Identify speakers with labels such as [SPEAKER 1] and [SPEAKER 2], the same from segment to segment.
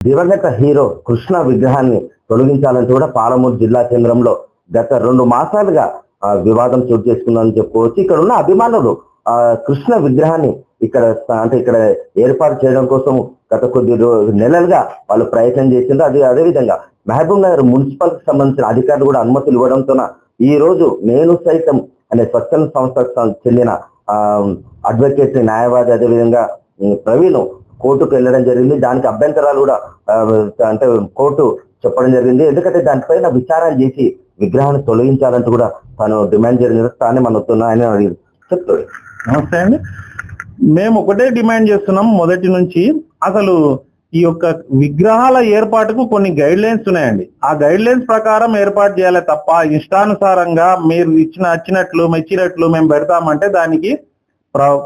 [SPEAKER 1] దివంగత హీరో కృష్ణ విగ్రహాన్ని తొలగించాలంటూ కూడా పాలమూరు జిల్లా కేంద్రంలో గత 2 మాసాలుగా వివాదం చోటు చేసుకుందని చెప్పుకోవచ్చు. ఇక్కడ ఉన్న అభిమానులు కృష్ణ విగ్రహాన్ని ఇక్కడ ఏర్పాటు చేయడం కోసం గత కొద్ది నెలలుగా వాళ్ళు ప్రయత్నం చేసిండ్రు. అదేవిధంగా మహబూబ్ నగర్ మున్సిపల్ కి సంబంధించిన అధికారులు కూడా అనుమతులు ఇవ్వడంతో ఈ రోజు నేను సైతం అనే స్వచ్ఛంద సంస్థకు చెందిన అడ్వకేట్ న్యాయవాది అదేవిధంగా ప్రవీణ్ కోర్టుకు వెళ్ళడం జరిగింది. దానికి అభ్యంతరాలు కూడా అంటే కోర్టు చెప్పడం జరిగింది. ఎందుకంటే దానిపైన విచారణ చేసి విగ్రహాన్ని తొలగించాలంటూ కూడా తను డిమాండ్ జరిగింది. తానే మనతో ఆయన చెప్తాడు.
[SPEAKER 2] నమస్తే అండి. మేము ఒకటే డిమాండ్ చేస్తున్నాం మొదటి నుంచి. అసలు ఈ యొక్క విగ్రహాల ఏర్పాటుకు కొన్ని గైడ్ లైన్స్ ఉన్నాయండి. ఆ గైడ్ లైన్స్ ప్రకారం ఏర్పాటు చేయాలి తప్ప ఇష్టానుసారంగా మీరు వచ్చినట్లు మెచ్చినట్లు మేము పెడతామంటే దానికి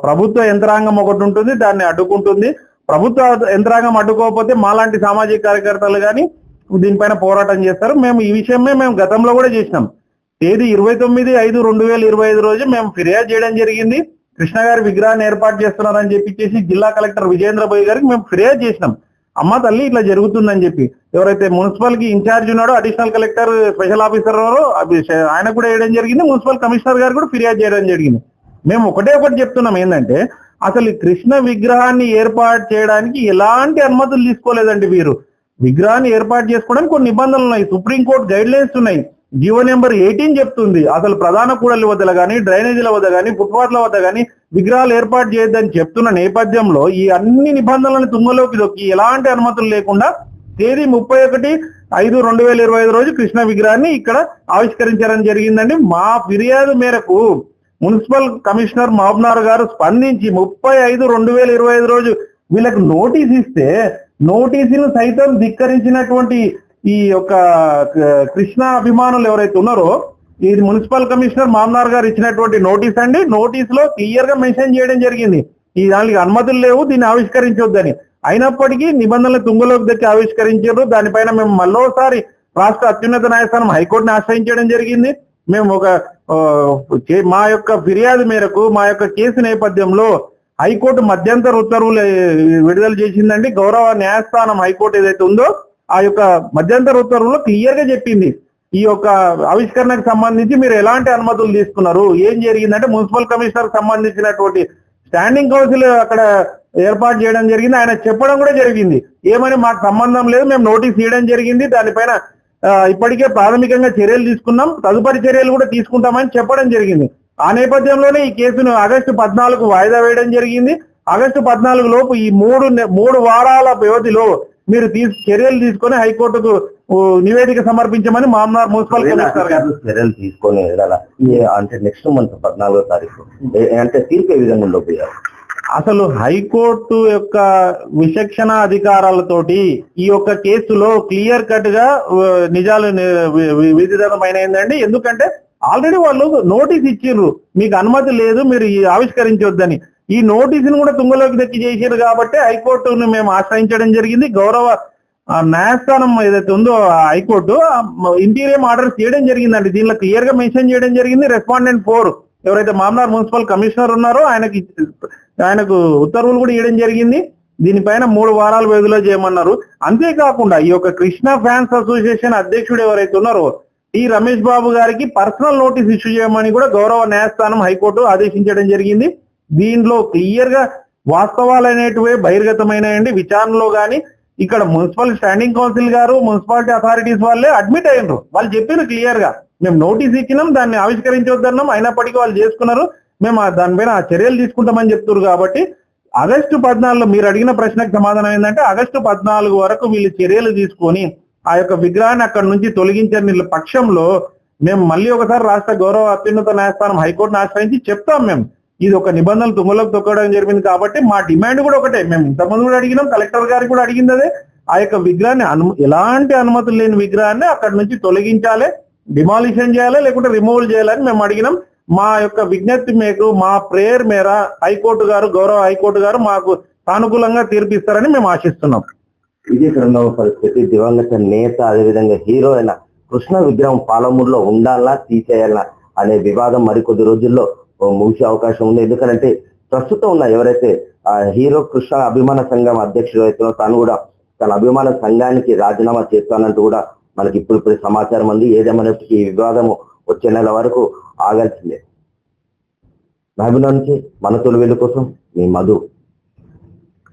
[SPEAKER 2] ప్రభుత్వ యంత్రాంగం ఒకటి ఉంటుంది, దాన్ని అడ్డుకుంటుంది. ప్రభుత్వ యంత్రాంగం అడ్డుకోకపోతే మాలాంటి సామాజిక కార్యకర్తలు కానీ దీనిపైన పోరాటం చేస్తారు. మేము ఈ విషయమే మేము గతంలో కూడా చేసినాం. తేదీ 29/5/2025 రోజు మేము ఫిర్యాదు చేయడం జరిగింది. కృష్ణ గారి విగ్రహాన్ని ఏర్పాటు చేస్తున్నారని చెప్పి జిల్లా కలెక్టర్ విజేంద్ర బోయ్ గారికి మేము ఫిర్యాదు చేసినాం. అమ్మ తల్లి ఇట్లా జరుగుతుందని చెప్పి. ఎవరైతే మున్సిపల్ కి ఇన్ఛార్జ్ ఉన్నాడో అడిషనల్ కలెక్టర్ స్పెషల్ ఆఫీసర్ ఆయన కూడా వేయడం జరిగింది. మున్సిపల్ కమిషనర్ గారు కూడా ఫిర్యాదు చేయడం జరిగింది. మేము ఒకటి చెప్తున్నాం ఏంటంటే అసలు కృష్ణ విగ్రహాన్ని ఏర్పాటు చేయడానికి ఎలాంటి అనుమతులు తీసుకోలేదండి. వీరు విగ్రహాన్ని ఏర్పాటు చేసుకోవడానికి కొన్ని నిబంధనలు ఉన్నాయి. సుప్రీంకోర్టు గైడ్ లైన్స్ ఉన్నాయి. జీవో నెంబర్ 18 చెప్తుంది అసలు ప్రధాన కూడలి వద్ద కానీ డ్రైనేజీల వద్ద కానీ ఫుట్పాత్ల వద్ద కానీ విగ్రహాలు ఏర్పాటు చేయొద్దని చెప్తున్న నేపథ్యంలో ఈ అన్ని నిబంధనలను తుంగలోకి దొక్కి ఎలాంటి అనుమతులు లేకుండా తేదీ 31/5/2025 రోజు కృష్ణ విగ్రహాన్ని ఇక్కడ ఆవిష్కరించడం జరిగిందండి. మా ఫిర్యాదు మేరకు మున్సిపల్ కమిషనర్ మహబూబ్నగర్ గారు స్పందించి 30/5/2025 రోజు వీళ్ళకి నోటీస్ ఇస్తే నోటీసును సైతం ధిక్కరించినటువంటి ఈ యొక్క కృష్ణ అభిమానులు ఎవరైతే ఉన్నారో ఈ మున్సిపల్ కమిషనర్ మహబూబ్నగర్ గారు ఇచ్చినటువంటి నోటీస్ అండి. నోటీస్ లో క్లియర్ గా మెన్షన్ చేయడం జరిగింది ఈ దానికి అనుమతులు లేవు, దీన్ని ఆవిష్కరించొద్దని. అయినప్పటికీ నిబంధనలు తుంగలోకి దక్కి ఆవిష్కరించారు. దానిపైన మేము మరోసారి రాష్ట్ర అత్యున్నత న్యాయస్థానం హైకోర్టుని ఆశ్రయించడం జరిగింది. మేము మా యొక్క ఫిర్యాదు మేరకు మా యొక్క కేసు నేపథ్యంలో హైకోర్టు మధ్యంతర ఉత్తర్వులు విడుదల చేసిందండి. గౌరవ న్యాయస్థానం హైకోర్టు ఏదైతే ఉందో ఆ యొక్క మధ్యంతర ఉత్తర్వులో క్లియర్ గా చెప్పింది ఈ యొక్క ఆవిష్కరణకు సంబంధించి మీరు ఎలాంటి అనుమతులు తీసుకున్నారు, ఏం జరిగిందంటే మున్సిపల్ కమిషనర్ సంబంధించినటువంటి స్టాండింగ్ కౌన్సిల్ అక్కడ ఏర్పాటు చేయడం జరిగింది. ఆయన చెప్పడం కూడా జరిగింది ఏమని మాకు సంబంధం లేదు, మేము నోటీస్ ఇవ్వడం జరిగింది, దానిపైన ఇప్పటికే ప్రాథమికంగా చర్యలు తీసుకున్నాం, తదుపరి చర్యలు కూడా తీసుకుంటామని చెప్పడం జరిగింది. ఆ నేపథ్యంలోనే ఈ కేసును ఆగస్టు 14కు వాయిదా వేయడం జరిగింది. ఆగస్టు 14 లోపు ఈ మూడు వారాల వ్యవధిలో మీరు చర్యలు తీసుకొని హైకోర్టుకు నివేదిక సమర్పించమని మామూలు మున్సిపల్ కమిషనర్ గారు
[SPEAKER 1] చర్యలు తీసుకొని అంటే నెక్స్ట్ మంత్ 14వ తారీఖు అంటే తీర్పు ఏ విధంగా ఉండబోయారు.
[SPEAKER 2] అసలు హైకోర్టు యొక్క విచక్షణ అధికారాలతోటి ఈ యొక్క కేసులో క్లియర్ కట్ గా నిజాలు విధితమైనదండి. ఎందుకంటే ఆల్రెడీ వాళ్ళు నోటీస్ ఇచ్చిండ్రు, మీకు అనుమతి లేదు, మీరు ఆవిష్కరించొద్దని. ఈ నోటీసును కూడా తుంగలోకి తెచ్చి చేసారు కాబట్టి హైకోర్టును మేము ఆశ్రయించడం జరిగింది. గౌరవ న్యాయస్థానం ఏదైతే ఉందో హైకోర్టు ఇంటీరియం ఆర్డర్ చేయడం జరిగిందండి. దీనిలో క్లియర్ గా మెన్షన్ చేయడం జరిగింది. రెస్పాండెంట్ 4 ఎవరైతే మామూలు మున్సిపల్ కమిషనర్ ఉన్నారో ఆయనకు ఉత్తర్వులు కూడా ఇవ్వడం జరిగింది. దీనిపైన 3 వారాల వ్యవధిలో చేయమన్నారు. అంతేకాకుండా ఈ యొక్క కృష్ణ ఫ్యాన్స్ అసోసియేషన్ అధ్యక్షుడు ఎవరైతే ఉన్నారో ఈ రమేష్ బాబు గారికి పర్సనల్ నోటీస్ ఇష్యూ చేయమని కూడా గౌరవ న్యాయస్థానం హైకోర్టు ఆదేశించడం జరిగింది. దీనిలో క్లియర్ గా వాస్తవాలు అనేటివే బహిర్గతమైనాయండి. విచారణలో గాని ఇక్కడ మున్సిపల్ స్టాండింగ్ కౌన్సిల్ గారు మున్సిపాలిటీ అథారిటీస్ వాళ్ళే అడ్మిట్ అయ్యారు. వాళ్ళు చెప్పారు క్లియర్ గా మేము నోటీస్ ఇచ్చినాం, దాన్ని ఆవిష్కరించొద్దన్నాం, అయినప్పటికీ వాళ్ళు చేసుకున్నారు, మేము దానిపైన చర్యలు తీసుకుంటామని చెప్తున్నారు. కాబట్టి ఆగస్టు 14 మీరు అడిగిన ప్రశ్నకు సమాధానం ఏంటంటే ఆగస్టు 14 వరకు వీళ్ళు చర్యలు తీసుకొని ఆ యొక్క విగ్రహాన్ని అక్కడ నుంచి తొలగించని పక్షంలో మేము మళ్ళీ ఒకసారి రాష్ట్ర గౌరవ అత్యున్నత న్యాయస్థానం హైకోర్టును ఆశ్రయించి చెప్తాం. మేము ఇది ఒక నిబంధనలు తుంగలోకి తొక్కడం జరిగింది కాబట్టి మా డిమాండ్ కూడా ఒకటే. మేము ఇంతకుముందు కూడా అడిగినాం, కలెక్టర్ గారికి కూడా అడిగింది అదే. ఆ యొక్క విగ్రహాన్ని ఎలాంటి అనుమతులు లేని విగ్రహాన్ని అక్కడ నుంచి తొలగించాలి, డిమాలిషన్ చేయాలి, లేకుంటే రిమూవల్ చేయాలని మేము అడిగినాం. మా యొక్క విజ్ఞప్తి మేరకు మా ప్రేయర్ మేర హైకోర్టు గారు గౌరవ హైకోర్టు గారు మాకు సానుకూలంగా తీర్పిస్తారని మేము ఆశిస్తున్నాం.
[SPEAKER 1] ఇది రెండవ పరిస్థితి. దివంగత నేత అదేవిధంగా హీరో అయిన కృష్ణ విగ్రహం పాలమూరులో ఉండాలా తీసేయాలా అనే వివాదం మరికొద్ది రోజుల్లో ముగిసే అవకాశం ఉంది. ఎందుకంటే ప్రస్తుతం ఉన్న ఎవరైతే హీరో కృష్ణ అభిమాన సంఘం అధ్యక్షుడు అయితే తాను కూడా తన అభిమాన సంఘానికి రాజీనామా చేస్తానంటూ కూడా మనకి ఇప్పుడు సమాచారం ఉంది. ఏదేమైనప్పటికీ ఈ వివాదము వచ్చే నెల వరకు ఆగాల్సిందే. మహబూబ్ నుంచి మన తొలి వెలుగు కోసం మీ మధు.